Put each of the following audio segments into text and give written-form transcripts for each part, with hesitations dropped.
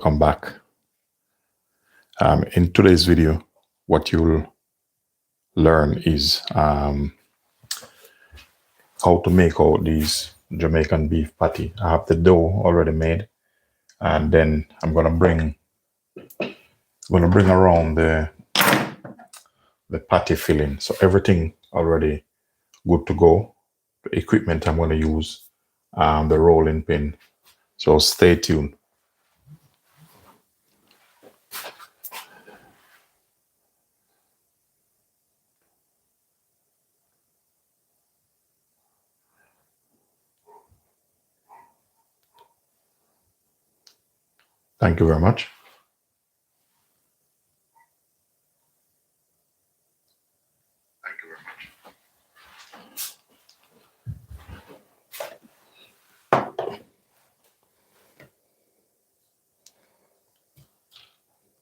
Come back. In today's video, what you'll learn is how to make out these Jamaican beef patty. I have the dough already made, and then I'm gonna bring around the patty filling. So everything already good to go. The equipment I'm gonna use, the rolling pin. So stay tuned. Thank you very much.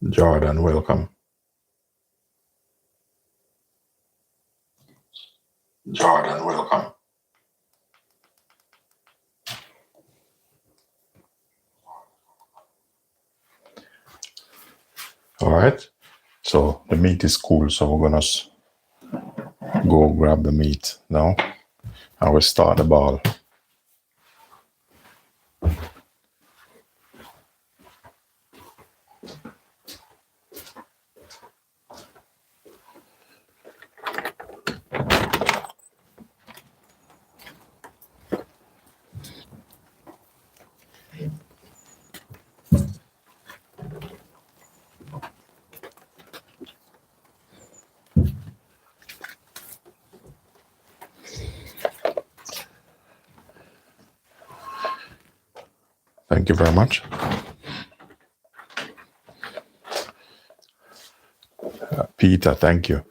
Jordan, welcome. Jordan, welcome. All right. So the meat is cool. So we're gonna go grab the meat now. I will start the ball. Thank you very much. Peter, thank you.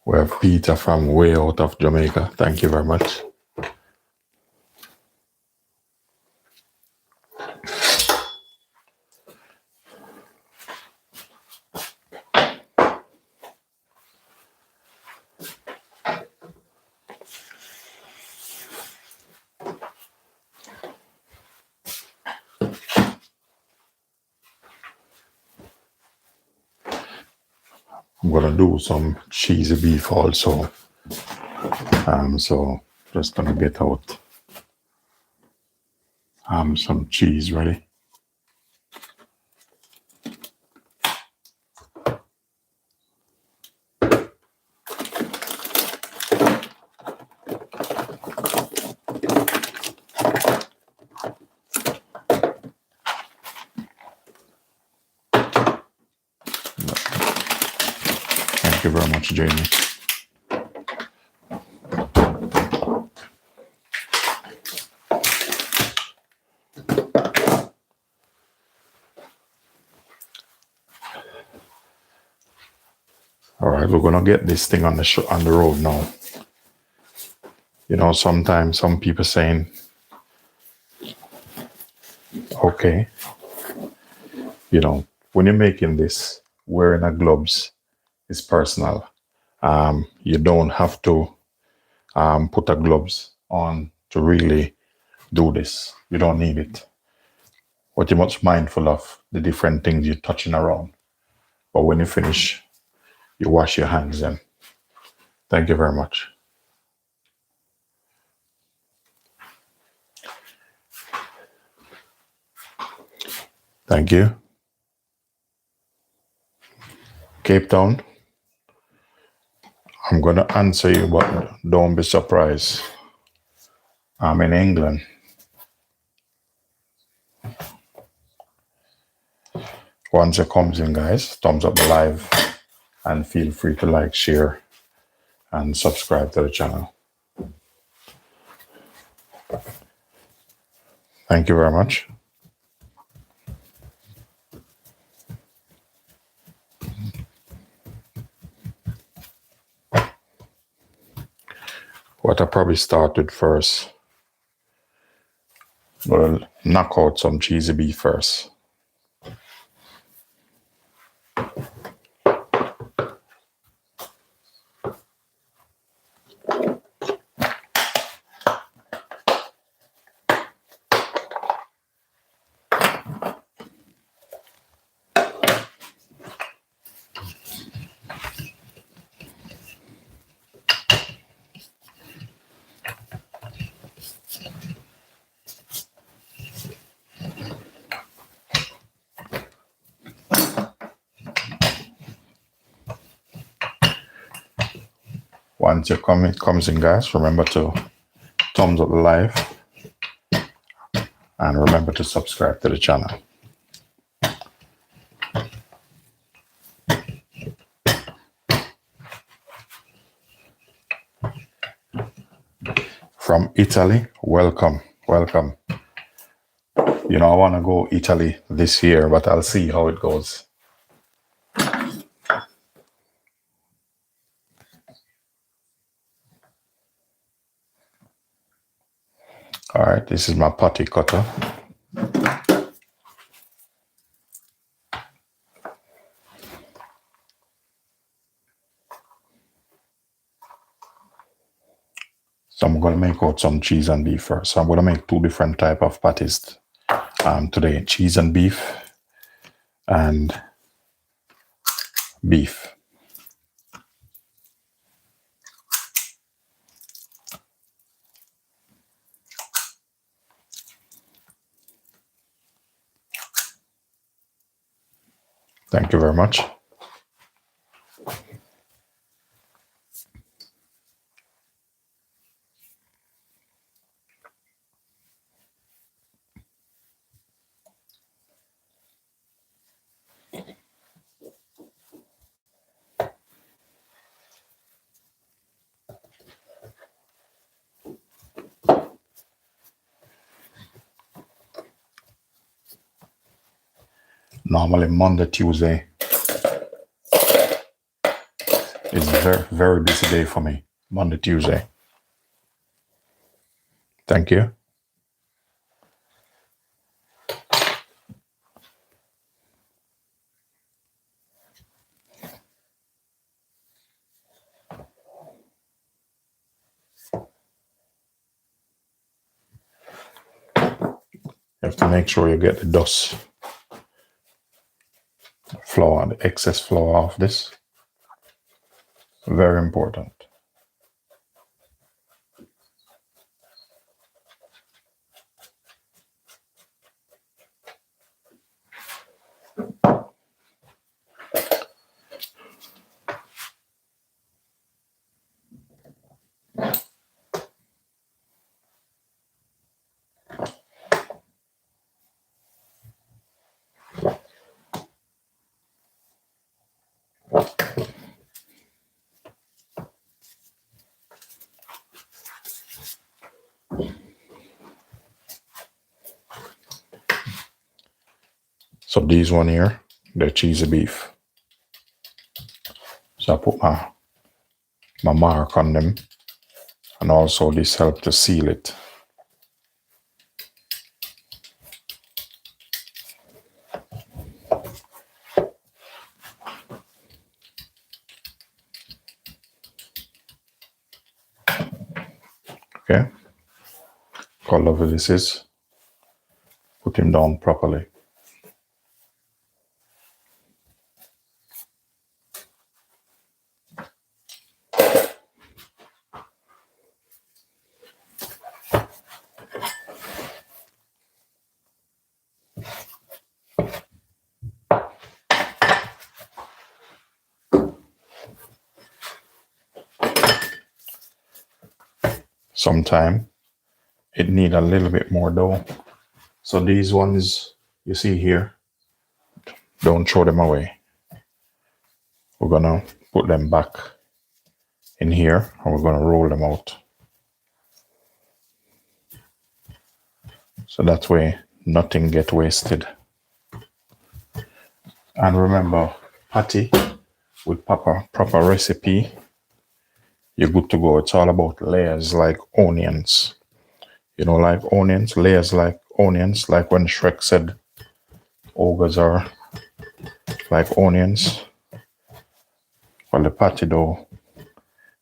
We have Peter from way out of Jamaica. Thank you very much. I'm gonna do some cheesy beef also. So just gonna get out some cheese ready. Thank you very much, Jamie. All right, we're gonna get this thing on the road now. You know, sometimes some people saying, okay, you know, when you're making this, wearing a gloves is personal. You don't have to put a gloves on to really do this. You don't need it. But you're much mindful of the different things you're touching around. But when you finish, you wash your hands and thank you very much. Thank you. Cape Town. I'm going to answer you, but don't be surprised. I'm in England. Once it comes in, guys, thumbs up the live and feel free to like, share, and subscribe to the channel. Thank you very much. What I probably start with first, we'll knock out some cheesy beef first. Once your comment comes in, guys, remember to thumbs up the live and remember to subscribe to the channel. From Italy, welcome. You know, I want to go Italy this year, but I'll see how it goes. All right, this is my patty cutter. So I'm going to make out some cheese and beef first. So I'm going to make two different type of patties today. Cheese and beef and beef. Thank you very much. Normally Monday, Tuesday is a very, very busy day for me. Monday, Tuesday. Thank you. You have to make sure you get the dust, flour, the excess flour off this. Very important. So these one here, they're cheesy beef. So I put my mark on them, and also this helps to seal it. Okay, how lovely this is. Put him down properly. Sometimes it need a little bit more dough. So these ones you see here, don't throw them away. We're gonna put them back in here and we're gonna roll them out. So that way nothing get wasted. And remember, patty with proper recipe, you're good to go. It's all about layers like onions. You know, like onions, layers like onions, like when Shrek said ogres are like onions. Well, the patty dough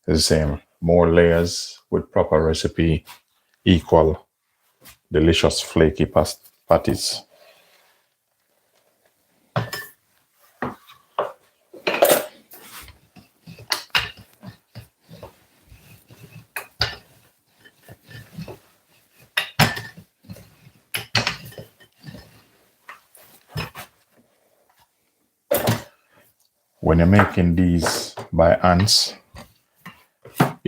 is the same. More layers with proper recipe equal delicious flaky patties. When you're making these by hands,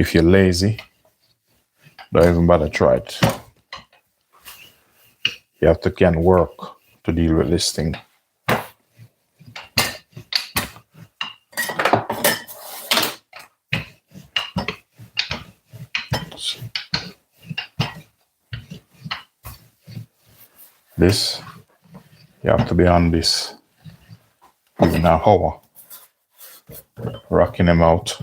If you're lazy, don't even bother try it. You have to can work to deal with this thing. This, you have to be on this even an hour, rocking them out.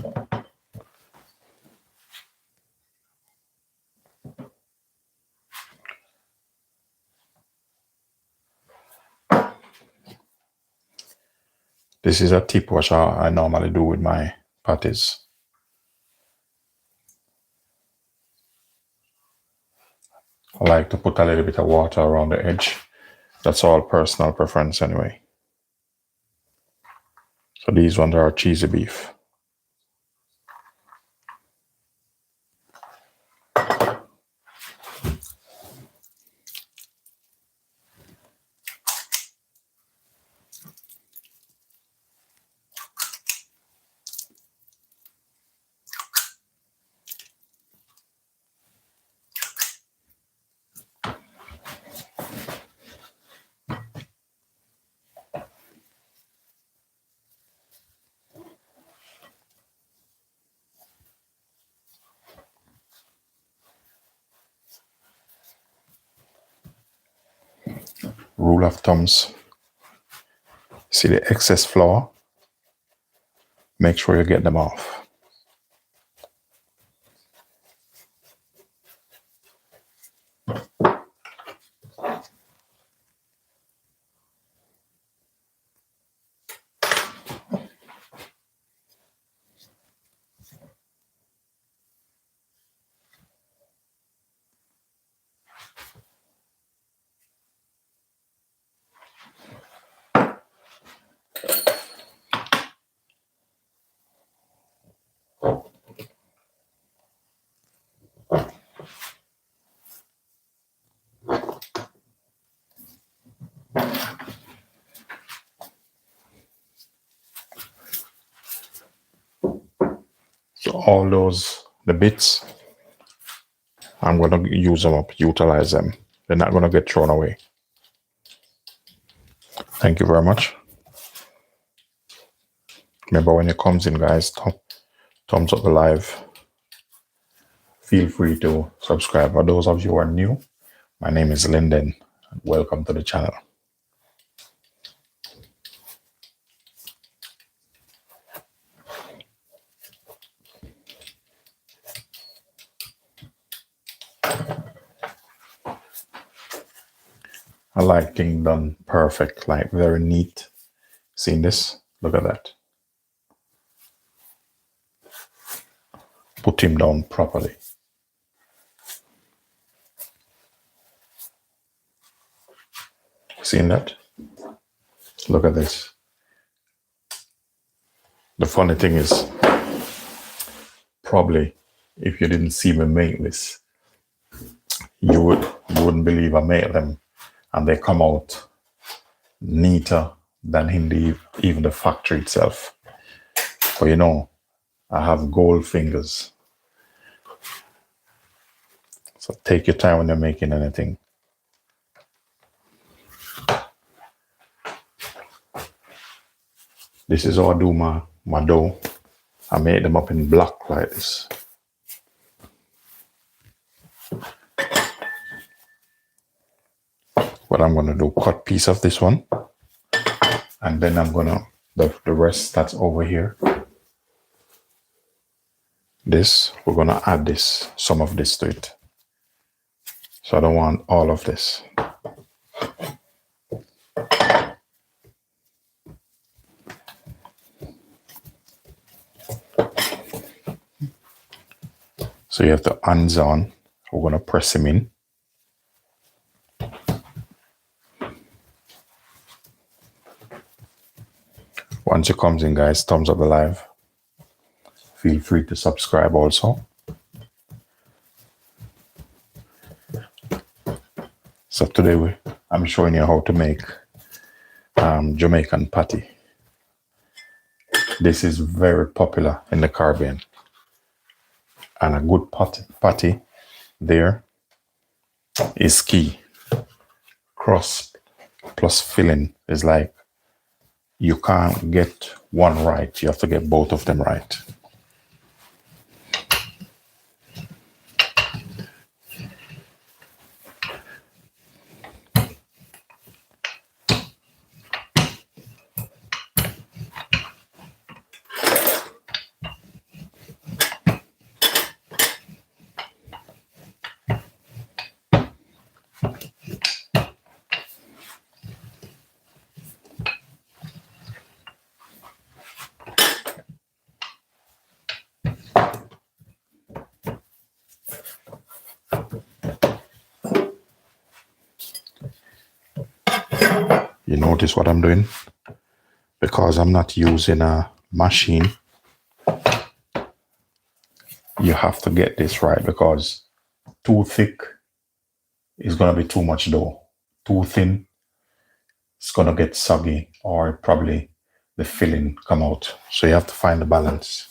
This is a tip which I normally do with my patties. I like to put a little bit of water around the edge. That's all personal preference anyway. So these ones are cheesy beef. Rule of thumbs. See the excess flour? Make sure you get them off. So all those, the bits, I'm going to use them up, utilize them. They're not going to get thrown away. Thank you very much. Remember, when it comes in, guys, thumbs up the live. Feel free to subscribe. For those of you who are new, my name is Linden. Welcome to the channel. I like things done perfect, like very neat. Seeing this? Look at that. Put him down properly. Seeing that? Look at this. The funny thing is, probably if you didn't see me make this, you wouldn't believe I made them, and they come out neater than in even the factory itself. But you know, I have gold fingers. So take your time when you're making anything. This is how I do my dough. I made them up in block like this. What I'm going to do, cut piece of this one. And then I'm going to, the rest that's over here. This, we're going to add this, some of this to it. So I don't want all of this. So you have the hands on. We're going to press him in. Once it comes in, guys, thumbs up the live. Feel free to subscribe also. So today I'm showing you how to make Jamaican patty. This is very popular in the Caribbean. And a good patty there is key. Crust plus filling is like, you can't get one right. You have to get both of them right. You notice what I'm doing? Because I'm not using a machine, you have to get this right, because too thick is going to be too much dough. Too thin, it's going to get soggy, or probably the filling come out. So you have to find the balance.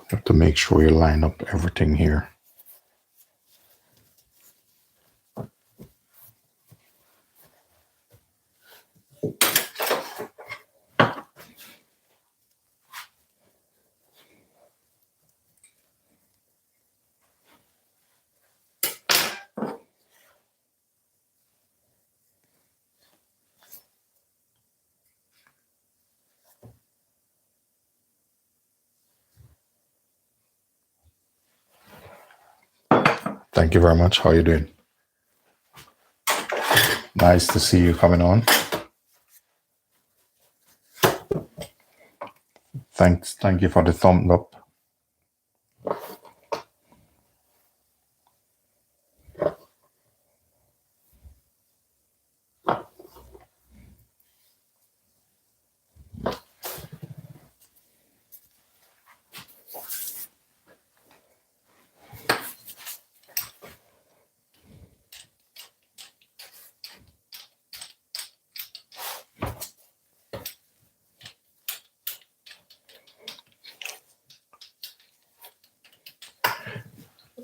You have to make sure you line up everything here. Thank you very much. How are you doing? Nice to see you coming on. Thanks. Thank you for the thumbs up.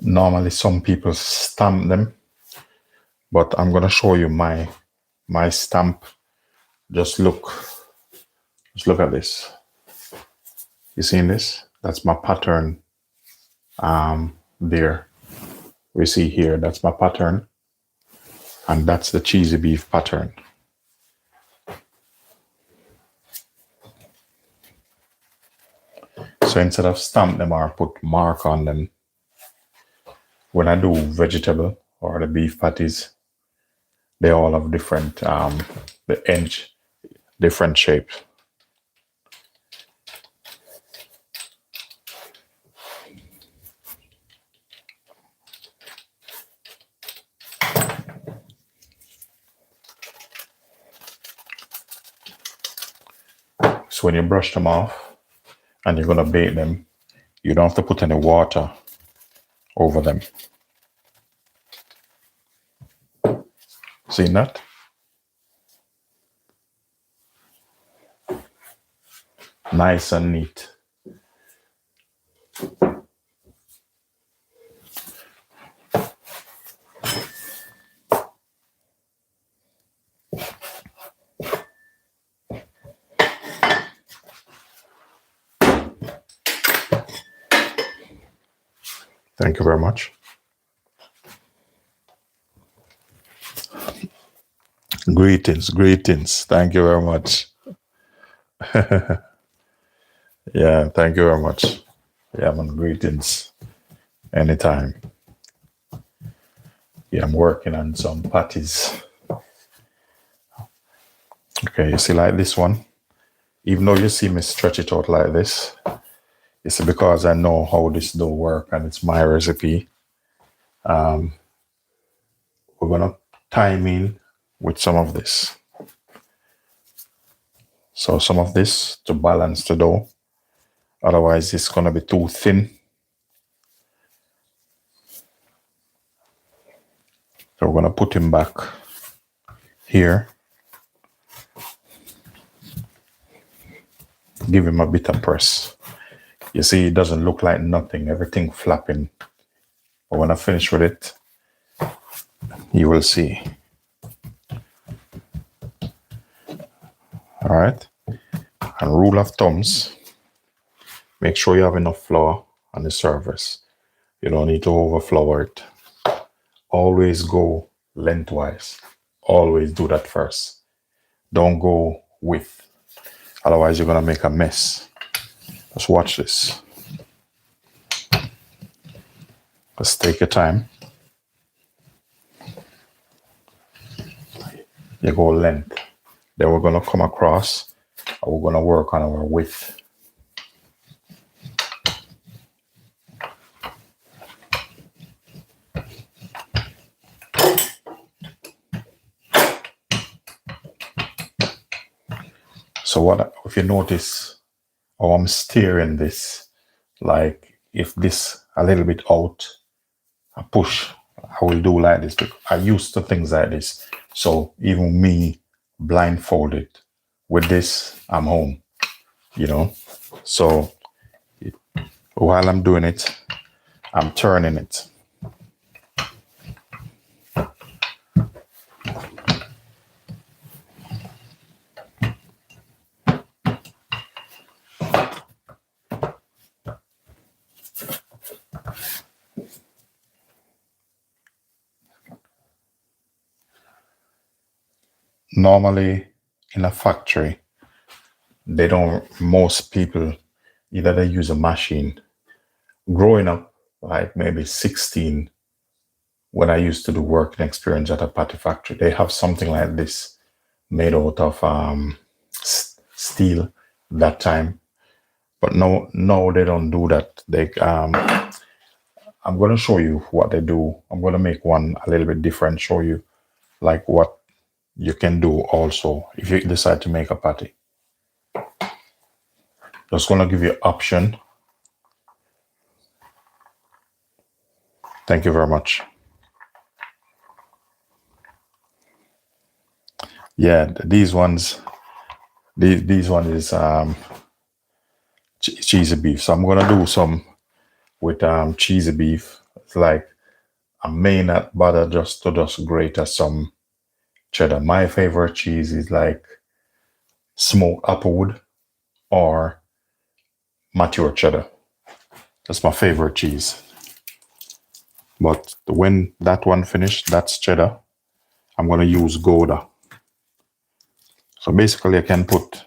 Normally some people stamp them, but I'm gonna show you my stamp. Just look at this. You seeing this? That's my pattern. There we see here, that's my pattern, and that's the cheesy beef pattern. So instead of stamp them or put mark on them, when I do vegetable or the beef patties, they all have different the edge, different shapes. So when you brush them off and you're gonna bake them, you don't have to put any water over them. See that? Nice and neat. Thank you very much. Greetings, greetings. Thank you very much. Yeah, thank you very much. Yeah, man, greetings. Anytime. Yeah, I'm working on some patties. Okay, you see like this one? Even though you see me stretch it out like this, it's because I know how this dough work and it's my recipe. We're gonna time in with some of this. So some of this to balance the dough. Otherwise, it's gonna be too thin. So we're gonna put him back here. Give him a bit of press. You see, it doesn't look like nothing, everything flapping. But when I finish with it, you will see. All right. And rule of thumbs, make sure you have enough flour on the surface. You don't need to overflour it. Always go lengthwise. Always do that first. Don't go width. Otherwise, you're going to make a mess. Just watch this. Just take your time. You go length. Then we're going to come across and we're going to work on our width. So what if you notice how I'm steering this, like if this a little bit out, I push, I will do like this. I used to things like this. So even me blindfolded with this, I'm home, you know. So while I'm doing it, I'm turning it. Normally in a factory, most people, either they use a machine. Growing up, like maybe 16, when I used to do work and experience at a patty factory, they have something like this made out of steel that time. But no, they don't do that. I'm going to show you what they do. I'm going to make one a little bit different, show you like what you can do also if you decide to make a patty. Just going to give you option. Thank you very much. Yeah, these ones is cheesy beef. So I'm gonna do some with cheesy beef. It's like I may not bother just grate some cheddar. My favorite cheese is like smoked applewood or mature cheddar. That's my favorite cheese. But when that one finished, that's cheddar, I'm gonna use Gouda. So basically I can put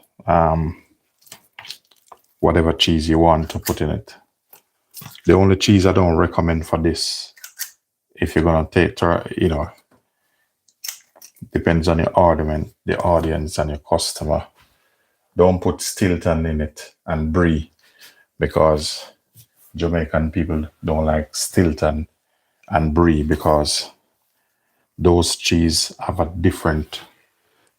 whatever cheese you want to put in it. The only cheese I don't recommend for this, if you're gonna take, you know, depends on your the audience and your customer. Don't put Stilton in it and Brie, because Jamaican people don't like Stilton and Brie because those cheese have a different.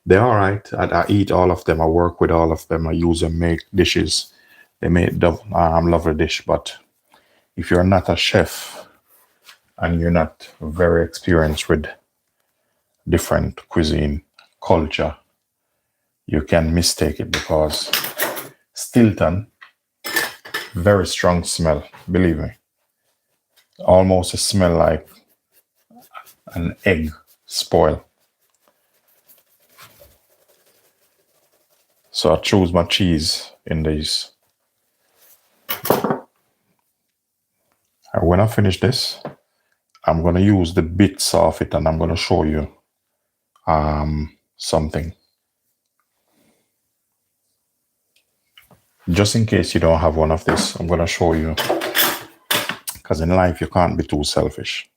They're all right. I eat all of them. I work with all of them. I use them make dishes. They make the lovely dish. But if you're not a chef and you're not very experienced with different cuisine culture, you can mistake it, because Stilton, very strong smell, believe me. Almost a smell like an egg spoil. So I choose my cheese in these. I When I finish this, I'm going to use the bits of it and I'm going to show you something. Just in case you don't have one of this, I'm going to show you, because in life you can't be too selfish.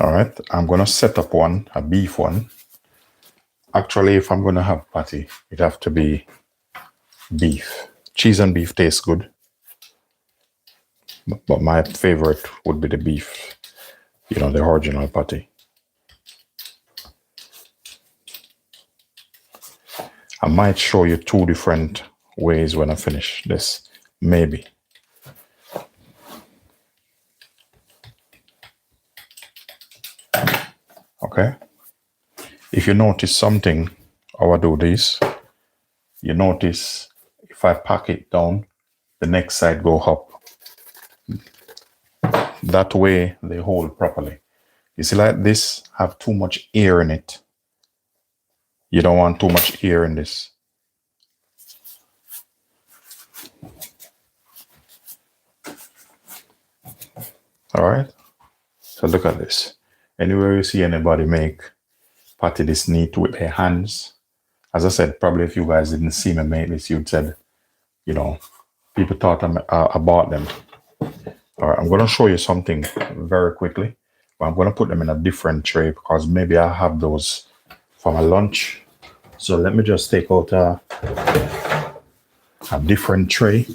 All right, I'm going to set up one, a beef one. Actually, if I'm going to have patty, it have to be beef. Cheese and beef tastes good, but my favorite would be the beef, you know, the original patty. I might show you 2 different ways when I finish this, maybe. Okay. If you notice something, how I do this, you notice if I pack it down, the next side go up. That way they hold properly. You see, like this have too much air in it. You don't want too much air in this. All right. So look at this. Anywhere you see anybody make patty this neat with their hands, as I said, probably if you guys didn't see me make this, you'd said, you know, people thought about them. All right, I'm going to show you something very quickly. But I'm going to put them in a different tray because maybe I have those for my lunch. So let me just take out a different tray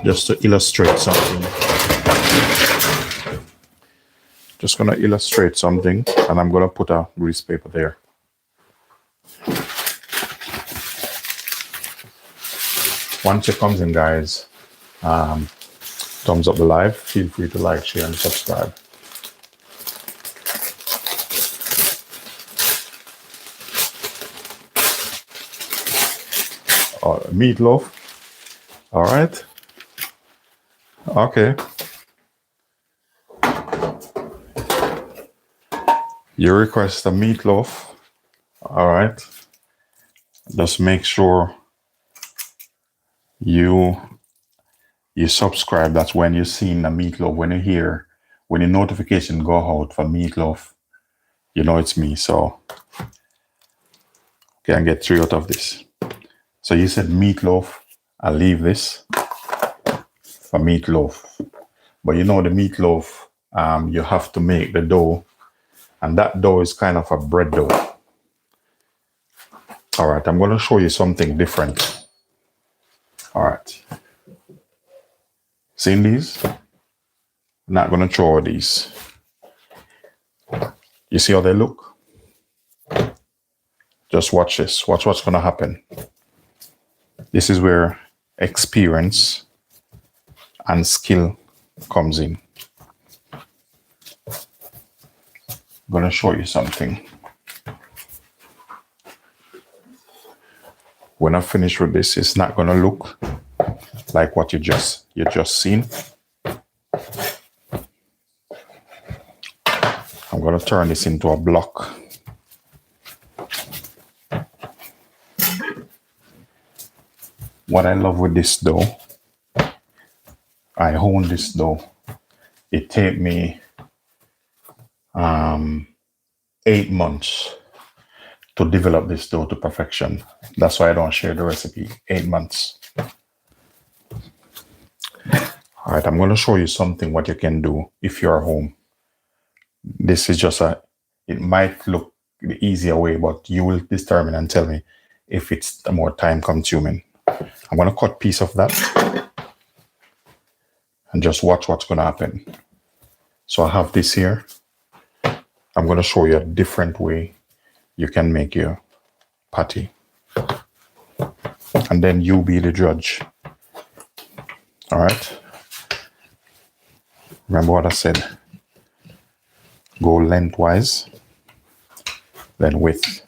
just to illustrate something. Just going to illustrate something, and I'm going to put a grease paper there. Once it comes in, guys, thumbs up the live. Feel free to like, share, and subscribe. Meatloaf. All right. Okay. You request a meatloaf. All right. Just make sure you subscribe. That's when you're seeing the meatloaf. When the notification go out for meatloaf, you know it's me. So can get 3 out of this. So you said meatloaf. I'll leave this for meatloaf. But you know the meatloaf, you have to make the dough, and that dough is kind of a bread dough. All right, I'm going to show you something different. All right. Seen these? I'm not going to throw these. You see how they look? Just watch this. Watch what's going to happen. This is where experience and skill comes in. I'm going to show you something. When I finish with this, it's not going to look like what you just seen. I'm going to turn this into a block. What I love with this dough, I own this dough. It take me 8 months to develop this dough to perfection. That's why I don't share the recipe. 8 months. All right, I'm going to show you something what you can do if you're home. This is just it might look the easier way, but you will determine and tell me if it's the more time consuming. I'm going to cut a piece of that and just watch what's going to happen. So I have this here. I'm going to show you a different way you can make your patty. And then you be the judge. All right. Remember what I said. Go lengthwise, then width.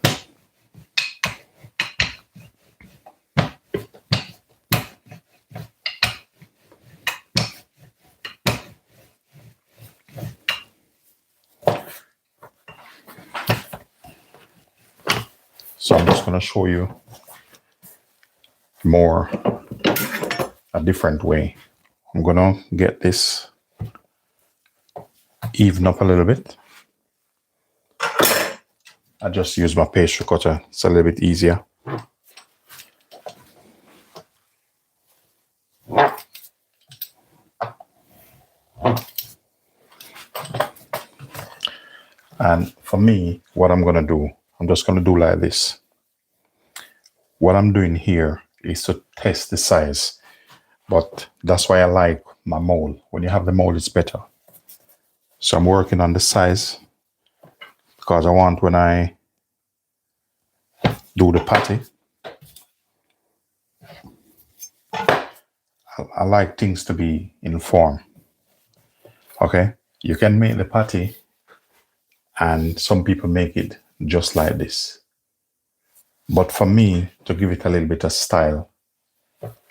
So I'm just going to show you more a different way. I'm going to get this even up a little bit. I just use my pastry cutter. It's a little bit easier. And for me, what I'm going to do, I'm just going to do like this. What I'm doing here is to test the size, but that's why I like my mold. When you have the mold, it's better. So I'm working on the size because I want when I do the patty, I like things to be in form. Okay, you can make the patty, and some people make it just like this. But for me, to give it a little bit of style,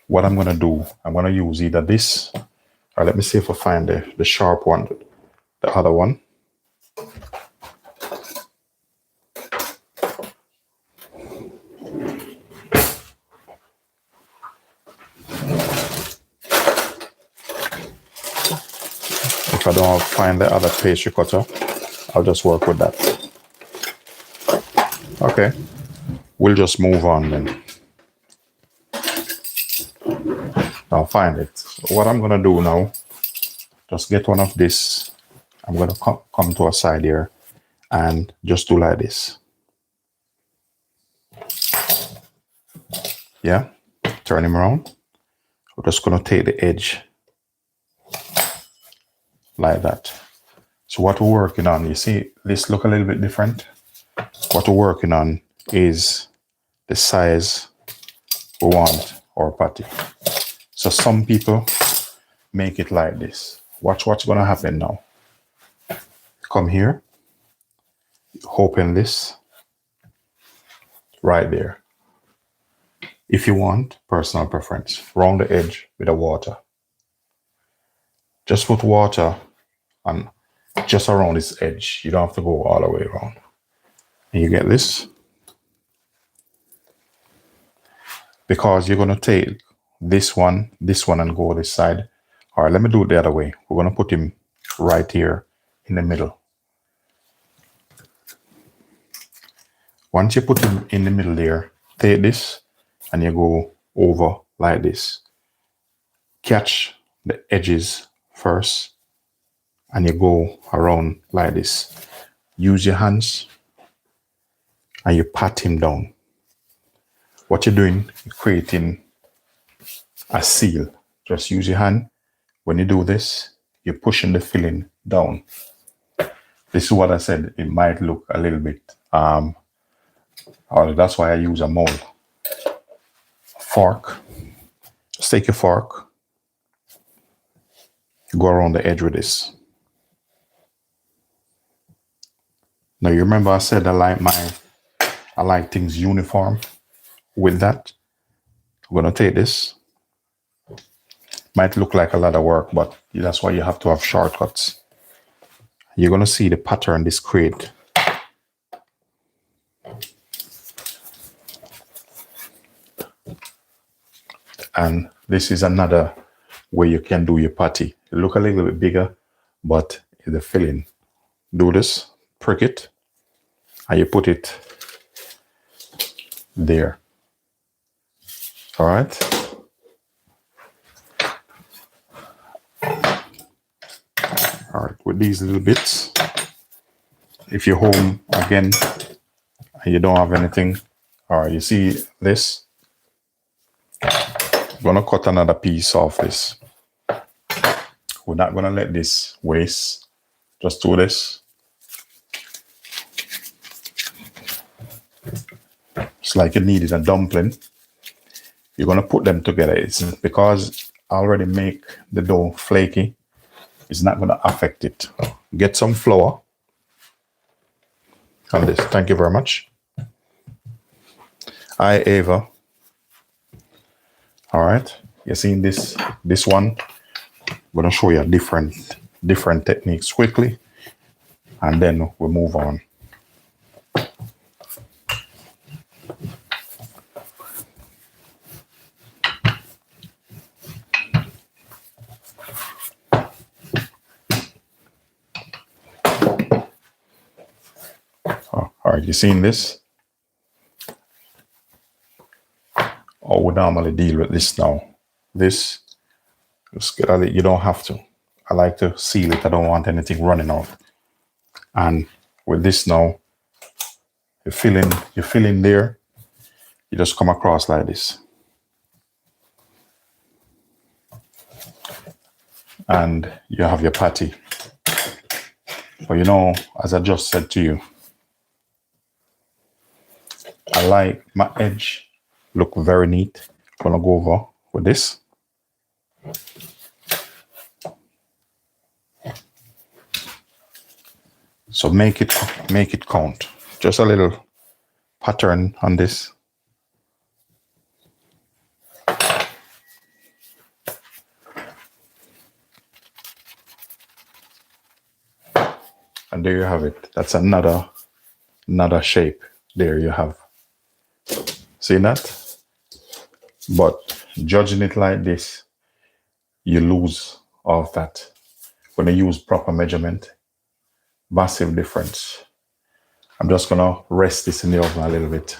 what I'm going to do, I'm going to use either this, or let me see if I find the sharp one, the other one. If I don't find the other pastry cutter, I'll just work with that. Okay, we'll just move on then. I'll find it. What I'm gonna do now, just get one of this. I'm gonna come to a side here and just do like this. Yeah, turn him around. We're just gonna take the edge like that. So what we're working on, you see this look a little bit different. What we're working on is the size we want our patty. So some people make it like this. Watch what's gonna happen now. Come here, open this right there. If you want, personal preference, round the edge with the water. Just put water on just around this edge. You don't have to go all the way around. And you get this. Because you're gonna take this one, and go this side. All right, let me do it the other way. We're gonna put him right here in the middle. Once you put him in the middle there, take this and you go over like this. Catch the edges first and you go around like this. Use your hands and you pat him down. What you're doing, you're creating a seal. Just use your hand. When you do this, you're pushing the filling down. This is what I said. It might look a little bit, that's why I use a mold. Fork. Just take your fork. Go around the edge with this. Now you remember I said I like things uniform. With that, I'm gonna take this. Might look like a lot of work, but that's why you have to have shortcuts. You're gonna see the pattern this create. And this is another way you can do your patty. It look a little bit bigger, but the filling. Do this, prick it, and you put it there. All right. All right, with these little bits, if you're home again and you don't have anything, all right, you see this? I'm gonna cut another piece off this. We're not gonna let this waste. Just do this. It's like you needed a dumpling. You're gonna put them together. It's because I already make the dough flaky. It's not gonna affect it. Get some flour on this. Thank you very much. Hi, Ava. All right, you seen this one? I'm gonna show you different techniques quickly, and then we'll move on. right, you seen this? How we normally deal with this now. This, just get you don't have to. I like to seal it. I don't want anything running out. And with this now, you fill in there, you just come across like this. And you have your patty. But you know, as I just said to you, I like my edge look very neat. I'm gonna go over with this. So make it count. Just a little pattern on this. And there you have it. That's another shape. There you have. See that? But judging it like this, you lose all of that. When you use proper measurement, massive difference. I'm just gonna rest this in the oven a little bit.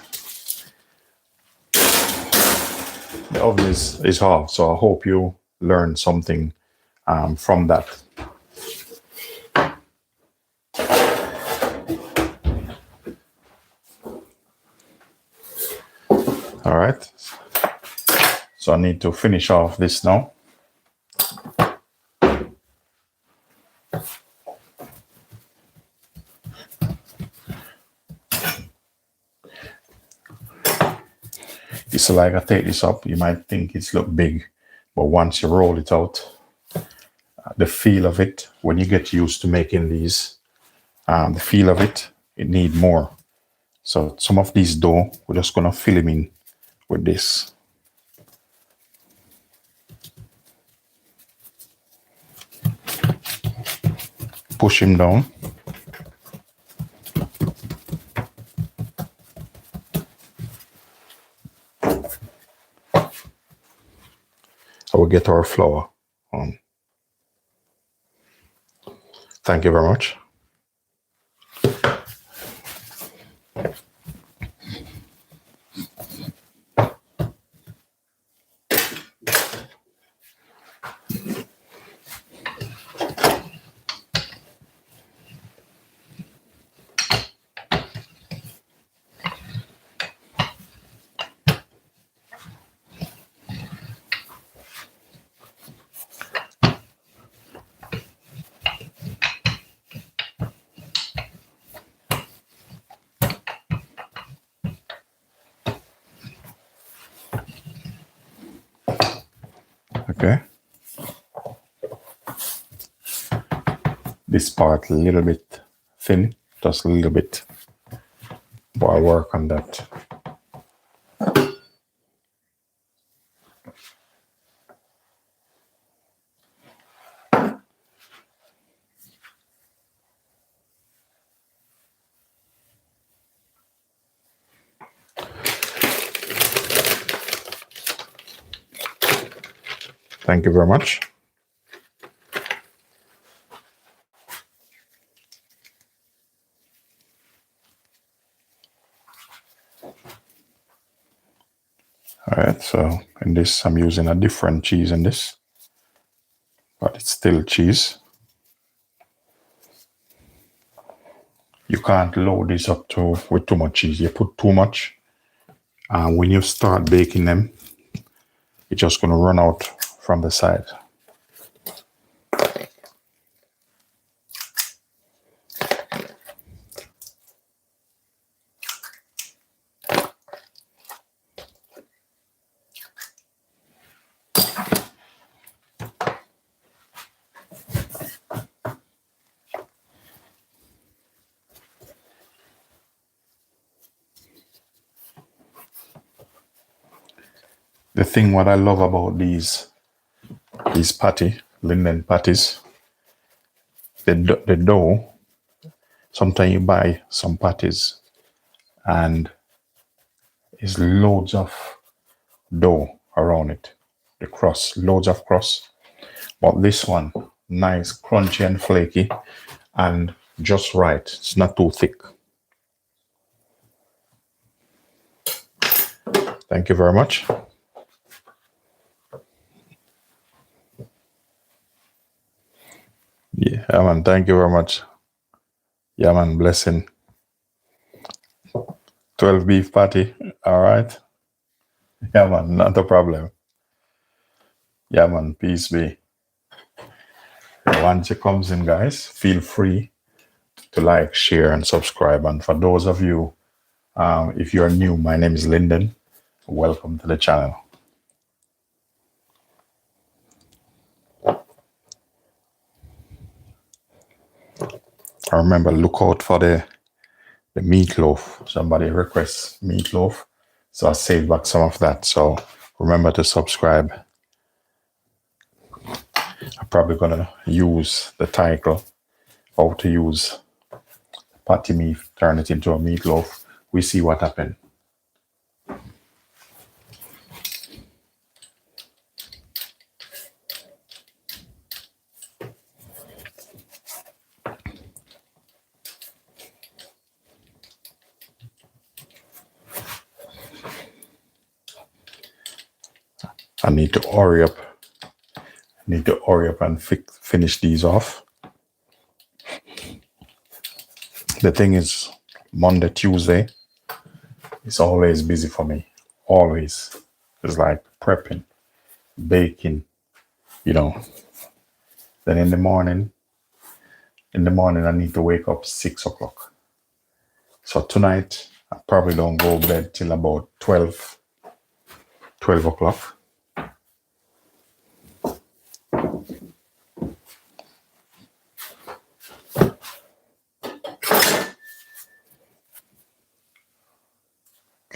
The oven is hot, so I hope you learned something from that. All right, so I need to finish off this now. So like I take this up, you might think it's look big, but once you roll it out, the feel of it, when you get used to making these, the feel of it need more. So some of these dough, we're just gonna fill them in with this. Push him down. I will get our flour on. Thank you very much. Okay. This part a little bit thin, just a little bit. But I'll work on that. Thank you very much. All right, so in this, I'm using a different cheese in this, but it's still cheese. You can't load this up with too much cheese. You put too much, and when you start baking them, it's just gonna run out from the side. The thing what I love about these Linden patties, the dough, sometimes you buy some patties and it's loads of dough around it, the crust, loads of crust. But this one, nice, crunchy and flaky and just right. It's not too thick. Thank you very much. Yeah, man. Thank you very much. Yeah, man. Blessing. 12 beef patty. All right. Yeah, man. Not a problem. Yeah, man. Peace be. Once it comes in, guys, feel free to like, share, and subscribe. And for those of you, if you're new, my name is Linden. Welcome to the channel. I remember, look out for the meatloaf. Somebody requests meatloaf, so I saved back some of that. So remember to subscribe. I'm probably gonna use the title, how to use patty meat, turn it into a meatloaf. We see what happens. I need to hurry up. And finish these off. The thing is, Monday, Tuesday, it's always busy for me. Always. It's like prepping, baking, you know. Then in the morning, I need to wake up 6 o'clock. So tonight, I probably don't go to bed till about 12 o'clock.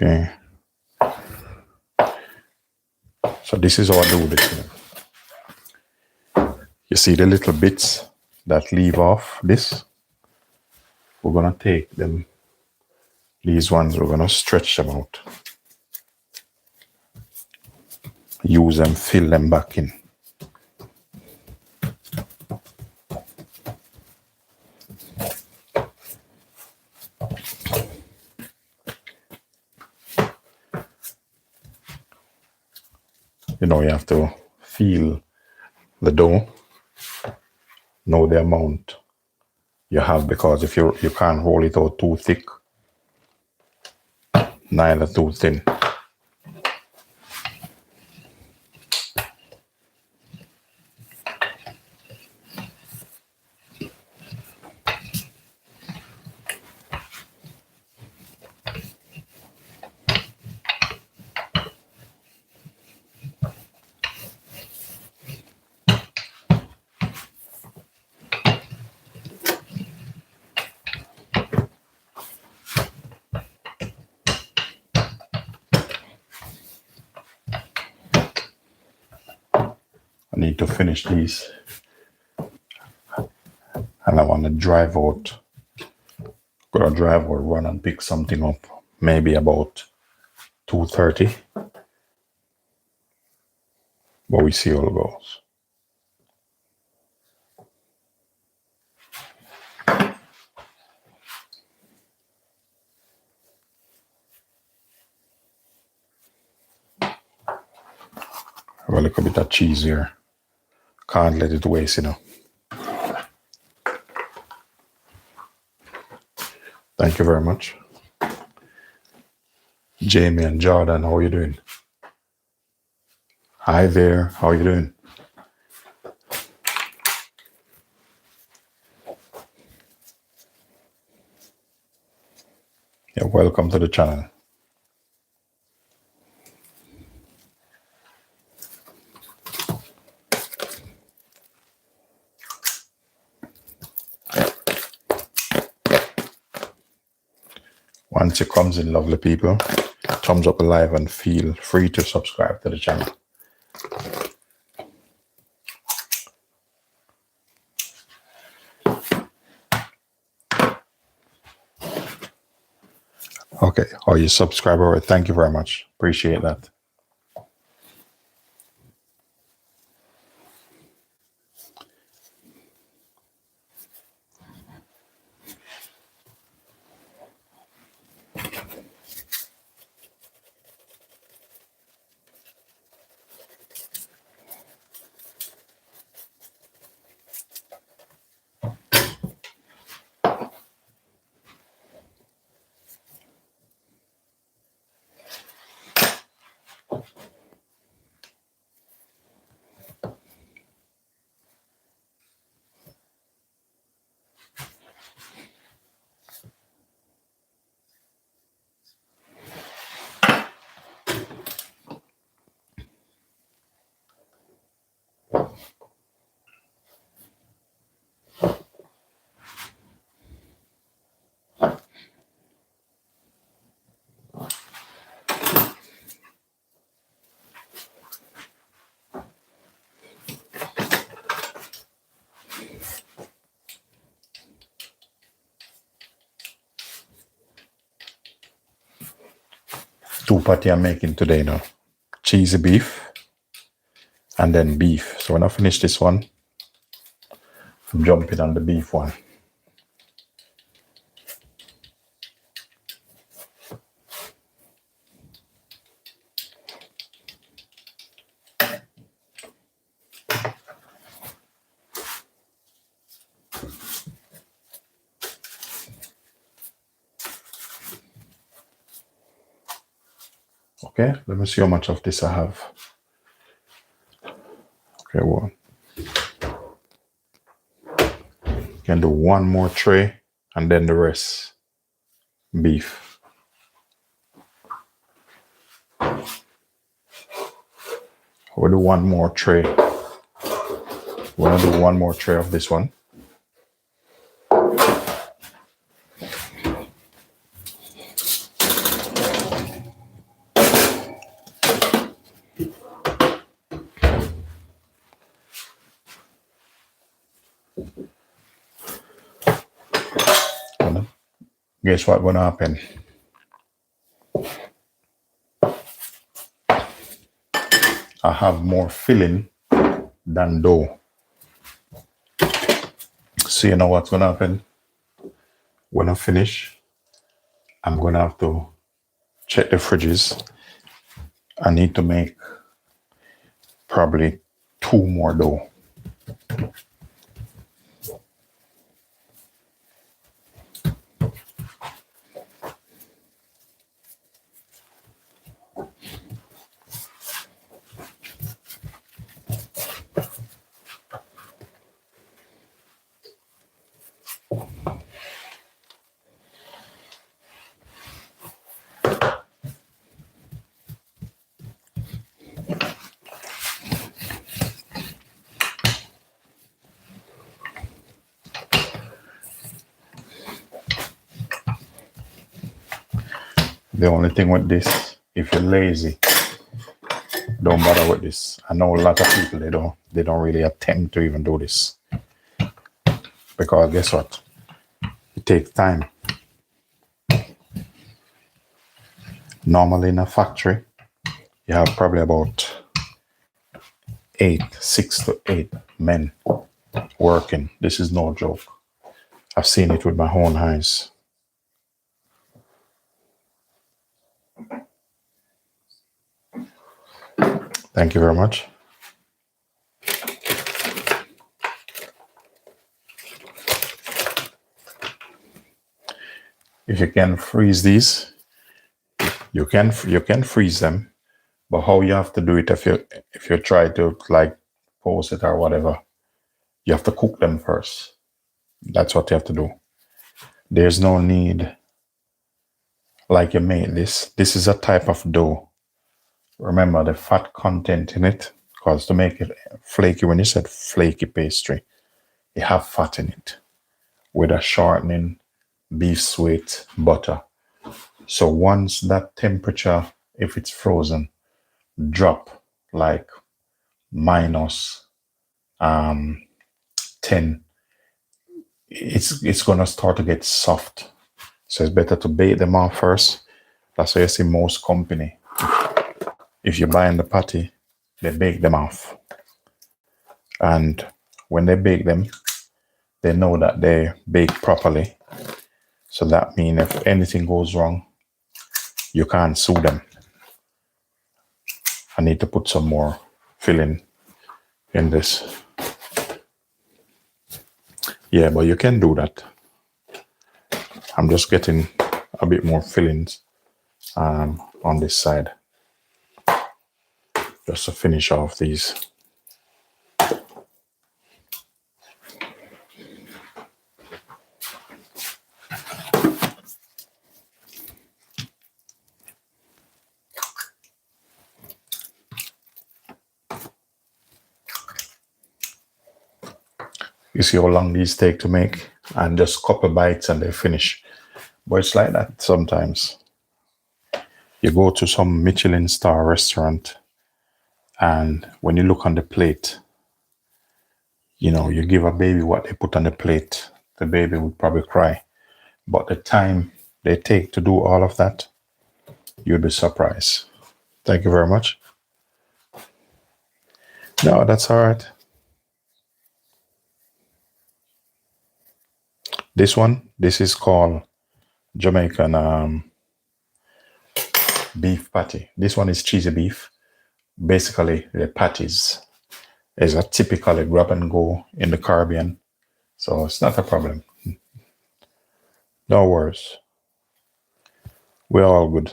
Okay. So this is how I do this. You see the little bits that leave off this? We're going to take them. These ones, we're going to stretch them out. Use them, fill them back in. You know, you have to feel the dough, know the amount you have, because if you can't roll it out too thick, neither too thin. I need to finish these, and I want to drive out. Gonna drive or run and pick something up, maybe about 2:30. But we see how it goes. Have a little bit of cheese here. Can't let it waste, you know. Thank you very much. Jamie and Jordan, how are you doing? Hi there, how are you doing? Yeah, welcome to the channel. Once it comes in, lovely people, thumbs up alive and feel free to subscribe to the channel. Okay, are you subscriber? Thank you very much. Appreciate that. two patty I'm making today now. Cheesy beef and then beef. So when I finish this one, I'm jumping on the beef one. Okay, let me see how much of this I have. Okay, one. Can do one more tray and then the rest beef. We'll do one more tray. We're gonna do one more tray of this one. Guess what's gonna happen? I have more filling than dough. So you know what's gonna happen? When I finish, I'm gonna have to check the fridges. I need to make probably 2 more dough. The only thing with this, if you're lazy, don't bother with this. I know a lot of people they don't really attempt to even do this. Because guess what? It takes time. Normally in a factory, you have probably about 6 to 8 men working. This is no joke. I've seen it with my own eyes. Thank you very much. If you can freeze these, you can freeze them. But how you have to do it if you try to like pose it or whatever, you have to cook them first. That's what you have to do. There's no need like you made this. This is a type of dough. Remember the fat content in it, because to make it flaky, when you said flaky pastry, you have fat in it with a shortening, beef sweet, butter. So once that temperature, if it's frozen, drop like minus 10, it's gonna start to get soft. So it's better to bake them off first. That's why you see most company, if you're buying the patty, they bake them off. And when they bake them, they know that they bake properly. So that means if anything goes wrong, you can't sue them. I need to put some more filling in this. Yeah, but you can do that. I'm just getting a bit more fillings on this side, just to finish off these. You see how long these take to make, and just couple bites and they finish. But it's like that sometimes. You go to some Michelin star restaurant, and when you look on the plate, you know, you give a baby what they put on the plate, the baby would probably cry. But the time they take to do all of that, You'd be surprised. Thank you very much. No, that's all right. This is called Jamaican beef patty. This one is cheesy beef. Basically, the patties is a typically grab and go in the Caribbean. So it's not a problem. No worries. We're all good.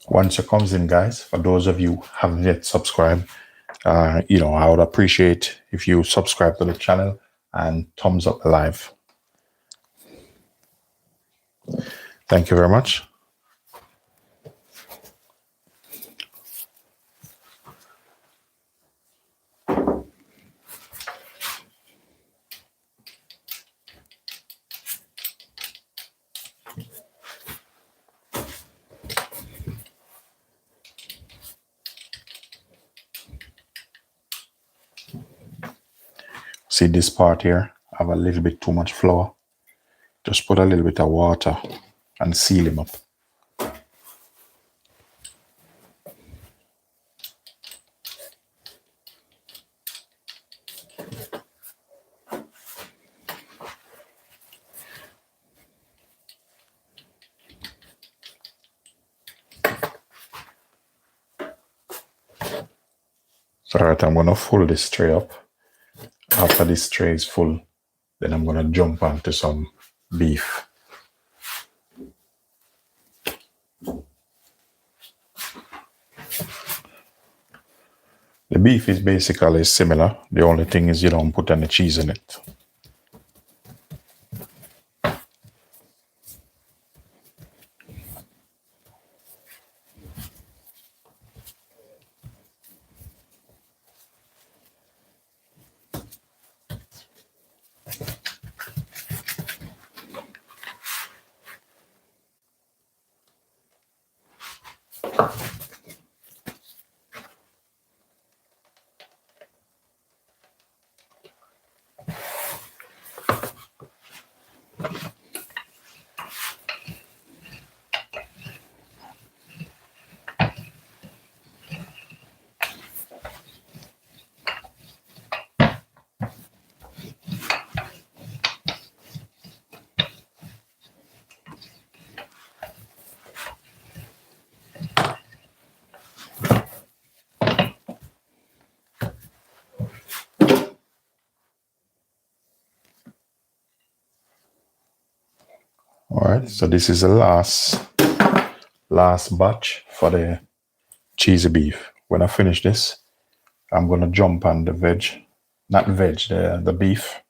Once it comes in, guys, for those of you who haven't yet subscribed, I would appreciate if you subscribe to the channel and thumbs up the live. Thank you very much. See this part here? I have a little bit too much flour. Just put a little bit of water and seal him up. So, all right, I'm going to fill this tray up. After this tray is full, then I'm going to jump onto some beef. The beef is basically similar. The only thing is you don't put any cheese in it. All right, so this is the last batch for the cheesy beef. When I finish this, I'm going to jump on the the beef.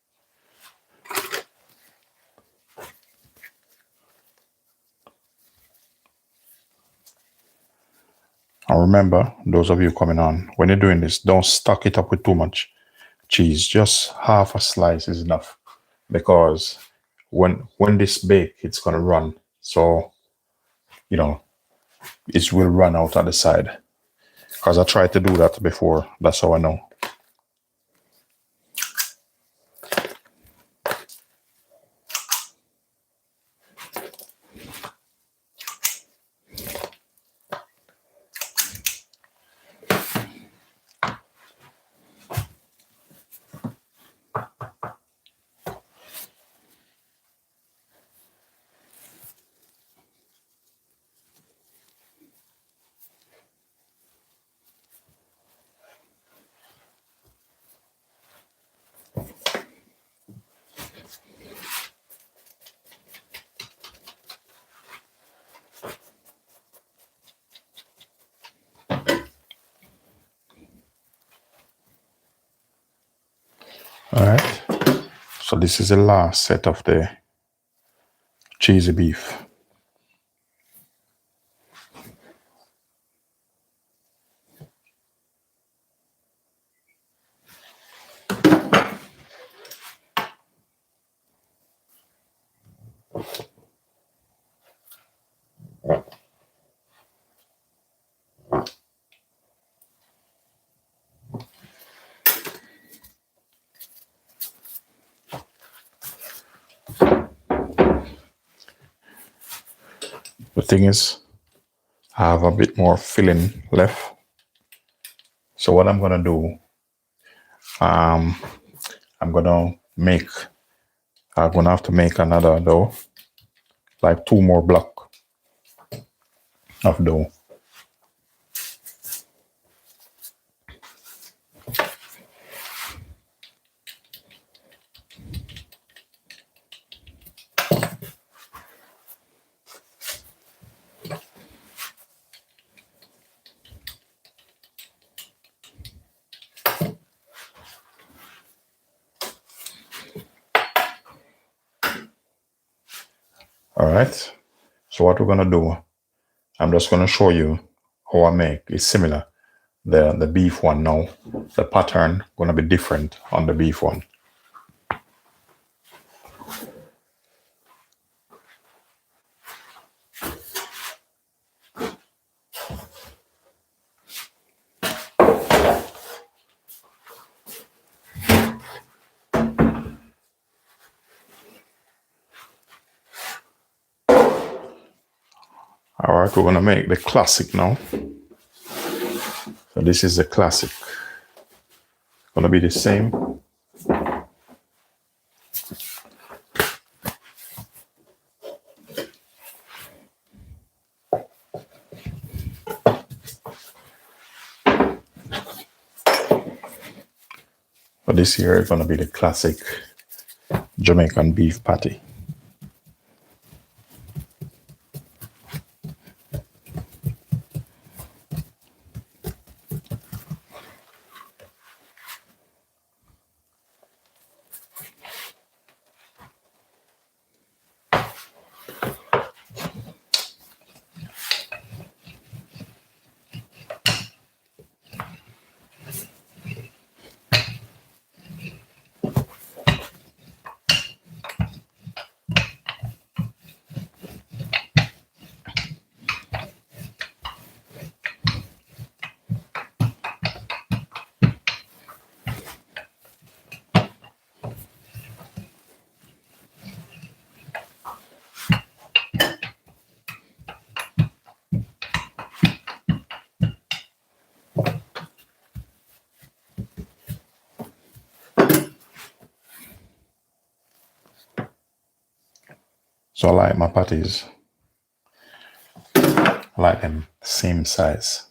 And remember, those of you coming on, when you're doing this, don't stock it up with too much cheese. Just half a slice is enough, because when this bake, it's going to run. So, it will run out at the side. Because I tried to do that before. That's how I know. All right. So this is the last set of the cheesy beef. thing is, I have a bit more filling left. So what I'm gonna do, I'm gonna have to make another dough, like 2 more blocks of dough. All right. So what we're gonna do, I'm just gonna show you how I make. It's similar. The beef one now, the pattern gonna be different on the beef one. All right, we're gonna make the classic now. So this is the classic. Gonna be the same. But this here is gonna be the classic Jamaican beef patty. So I like my patties. I like them same size.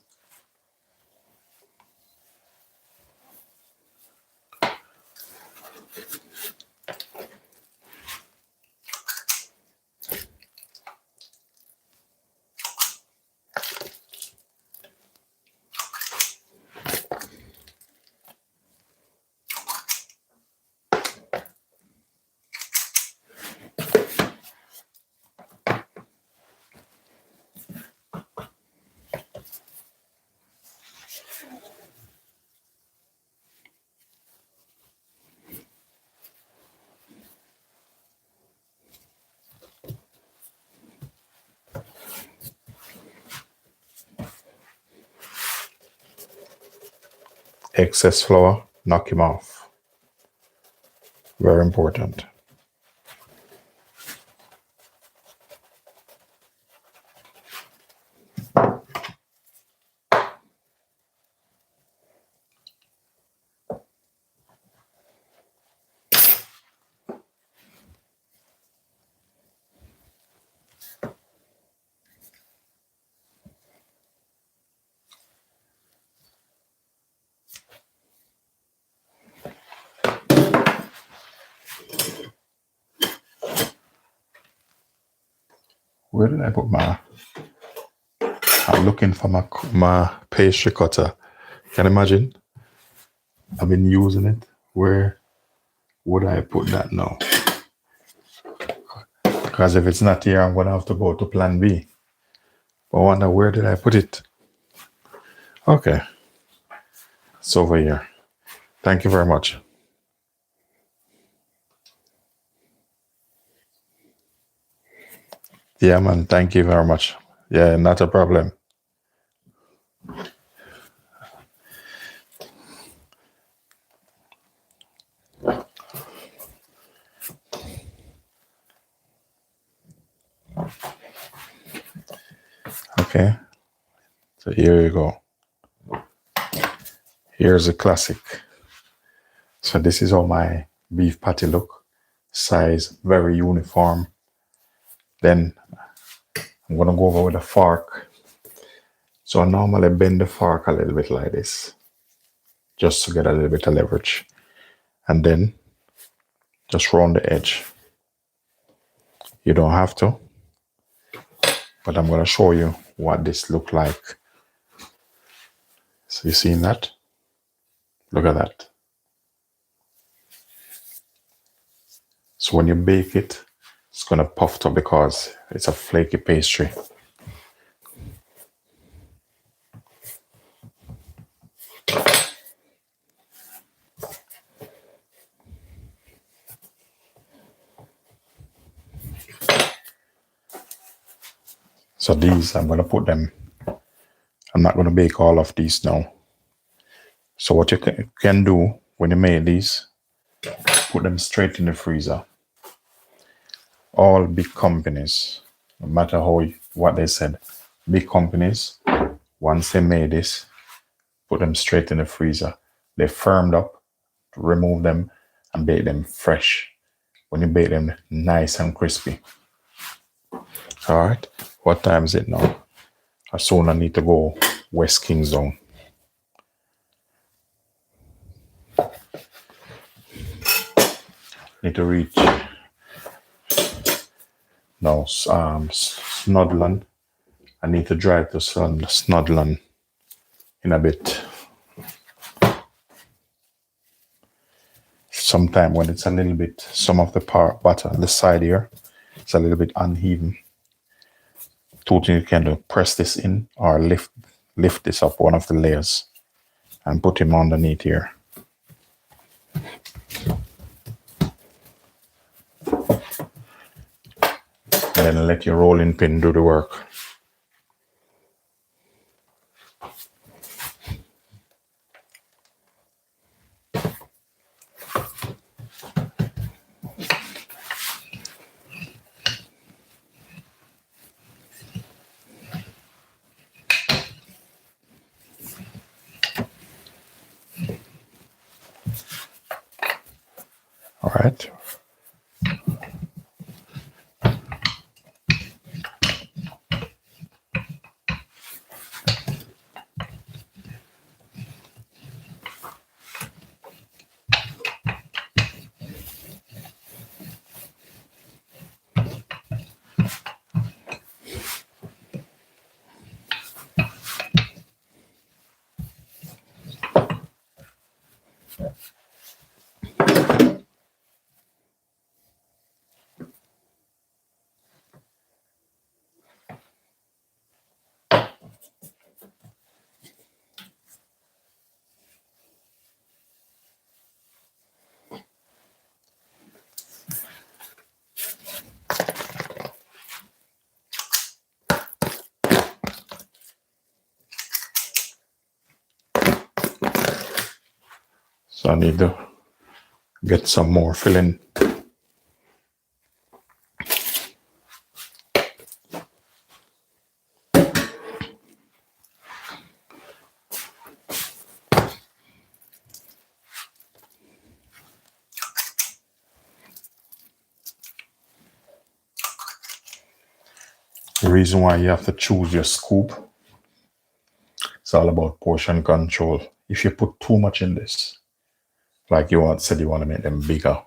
Excess flour, knock him off. Very important. Where did I put my? I'm looking for my pastry cutter. Can you imagine? I've been using it. Where would I put that now? Because if it's not here, I'm gonna have to go to plan B. I wonder, where did I put it? Okay, it's over here. Thank you very much. Yeah, man, thank you very much. Yeah, not a problem. Okay, so here you go. Here's a classic. So this is how my beef patty look. Size, very uniform. Then I'm gonna go over with a fork. So I normally bend the fork a little bit like this, just to get a little bit of leverage. And then just round the edge. You don't have to, but I'm gonna show you what this look like. So you seen that? Look at that. So when you bake it, it's gonna puff up because it's a flaky pastry. So these, I'm gonna put them, I'm not gonna bake all of these now. So what you can do when you make these, put them straight in the freezer. All big companies, no matter what they said, big companies, once they made this, put them straight in the freezer. They firmed up, remove them, and bake them fresh. When you bake them nice and crispy. All right, what time is it now? I soon I need to go West Kingsdown. Need to reach now Snodland. I need to drive to Snodland in a bit. Sometime when it's a little bit, some of the butter on the side here, it's a little bit uneven. Two things you can do: press this in or lift this up one of the layers and put him underneath here. And then let your rolling pin do the work. All right. So I need to get some more filling. The reason why you have to choose your scoop, it's all about portion control. If you put too much in this, like you want to make them bigger.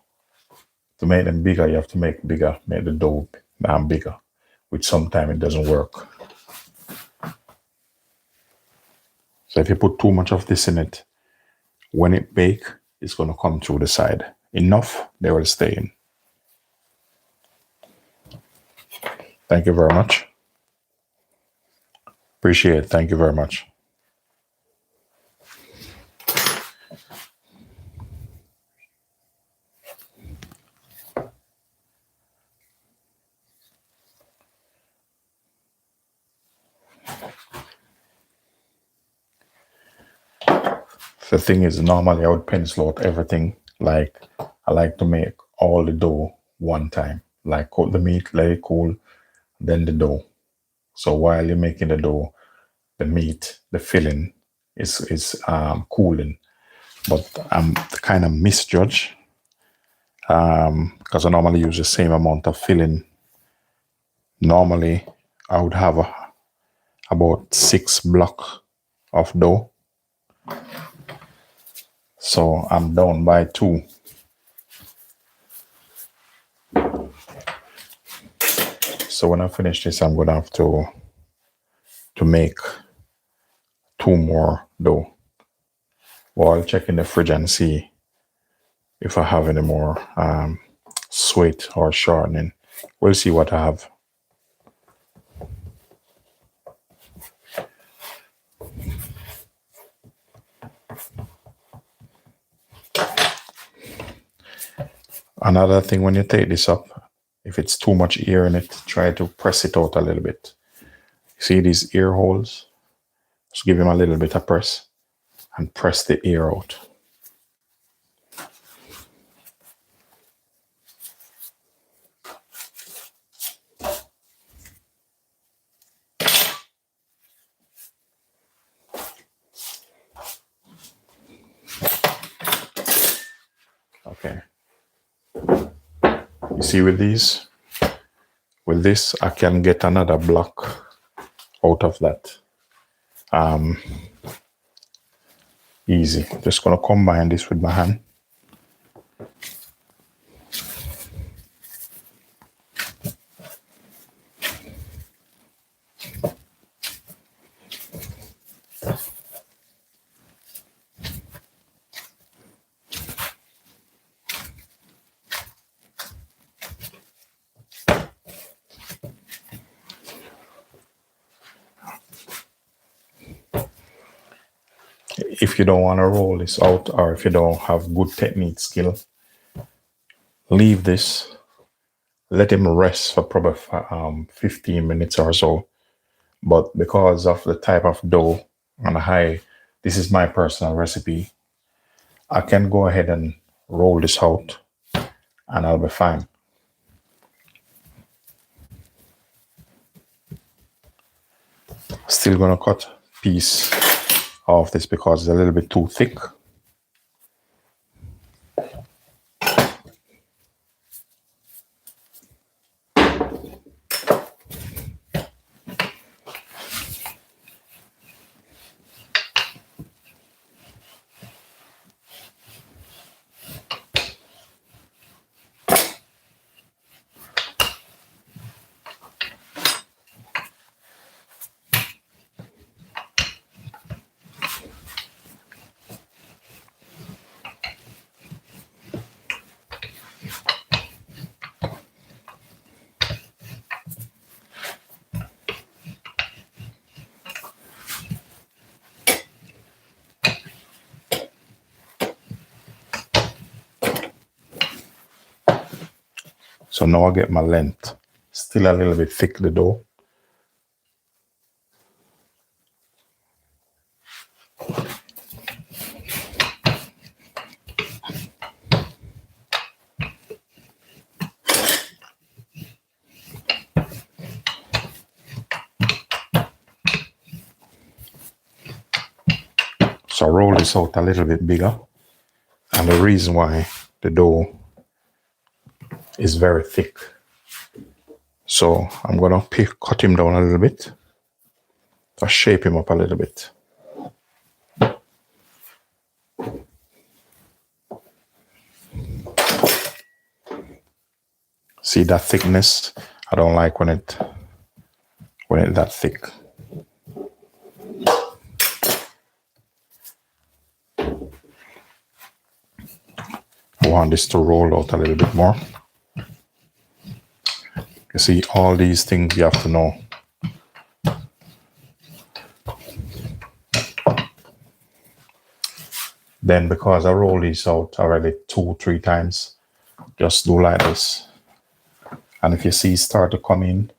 To make them bigger, you have to make the dough bigger, which sometimes it doesn't work. So if you put too much of this in it, when it bake, it's going to come through the side. Enough, they will stay in. Thank you very much. Appreciate it. Thank you very much. The thing is, normally I would pencil out everything. Like I like to make all the dough one time. Like coat the meat, let it cool, then the dough. So while you're making the dough, the meat, the filling is cooling. But I'm kind of misjudge because I normally use the same amount of filling. Normally, I would have about 6 blocks of dough. So I'm down by 2. So when I finish this, I'm gonna have to make 2 more dough. Well, I'll check in the fridge and see if I have any more sweet or shortening. We'll see what I have. Another thing, when you take this up, if it's too much air in it, try to press it out a little bit. See these ear holes? Just give them a little bit of press and press the air out. Okay. You see with this, I can get another block out of that. Easy. Just gonna combine this with my hand. If you don't want to roll this out, or if you don't have good technique skill, leave this, let him rest for probably 15 minutes or so. But because of the type of dough and this is my personal recipe, I can go ahead and roll this out and I'll be fine. Still gonna cut a piece of this because it's a little bit too thick. So now I get my length. Still a little bit thick, the dough. So I roll this out a little bit bigger. And the reason why the dough is very thick. So I'm gonna cut him down a little bit. To shape him up a little bit. See that thickness? I don't like when it's that thick. I want this to roll out a little bit more. You see, all these things you have to know. Then because I roll these out already 2-3 times, just do like this. And if you see it start to come in,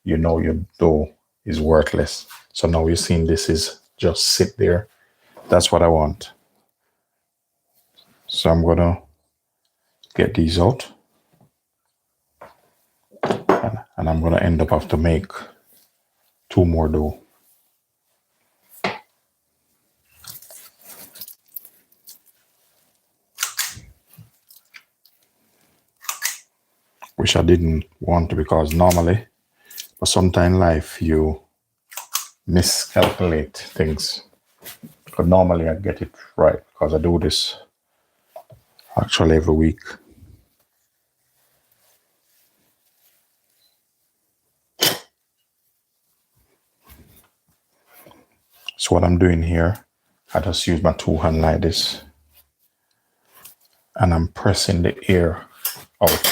you know your dough is worthless. So now you're seeing this is just sit there. That's what I want. So I'm gonna get these out. And I'm gonna end up have to make 2 more dough. Which I didn't want to, because normally, but sometimes in life you miscalculate things. But normally I get it right because I do this actually every week. So what I'm doing here, I just use my 2 hands like this, and I'm pressing the air out.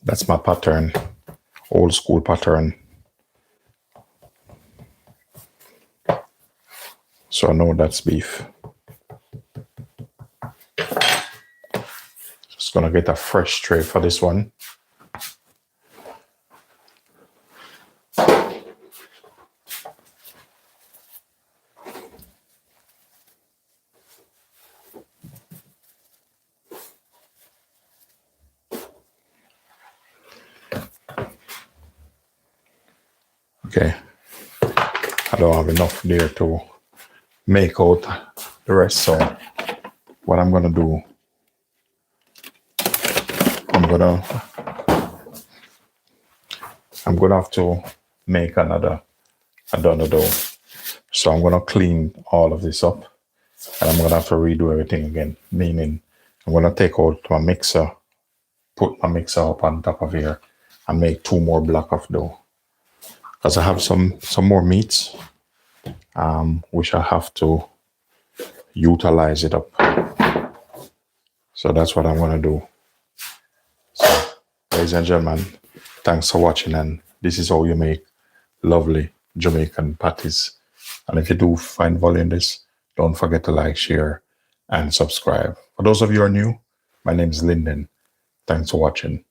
That's my pattern, old school pattern. So I know that's beef. Just gonna get a fresh tray for this one. Okay, I don't have enough there to make out the rest, so what I'm gonna do, I'm gonna have to make another dough. So I'm gonna clean all of this up, and I'm gonna have to redo everything again. Meaning, I'm gonna take out my mixer, put my mixer up on top of here, and make 2 more blocks of dough. Because I have some more meats, which I have to utilize it up. So that's what I'm gonna do. So, ladies and gentlemen, thanks for watching, and this is how you make lovely Jamaican patties. And if you do find value in this, don't forget to like, share, and subscribe. For those of you who are new, my name is Linden. Thanks for watching.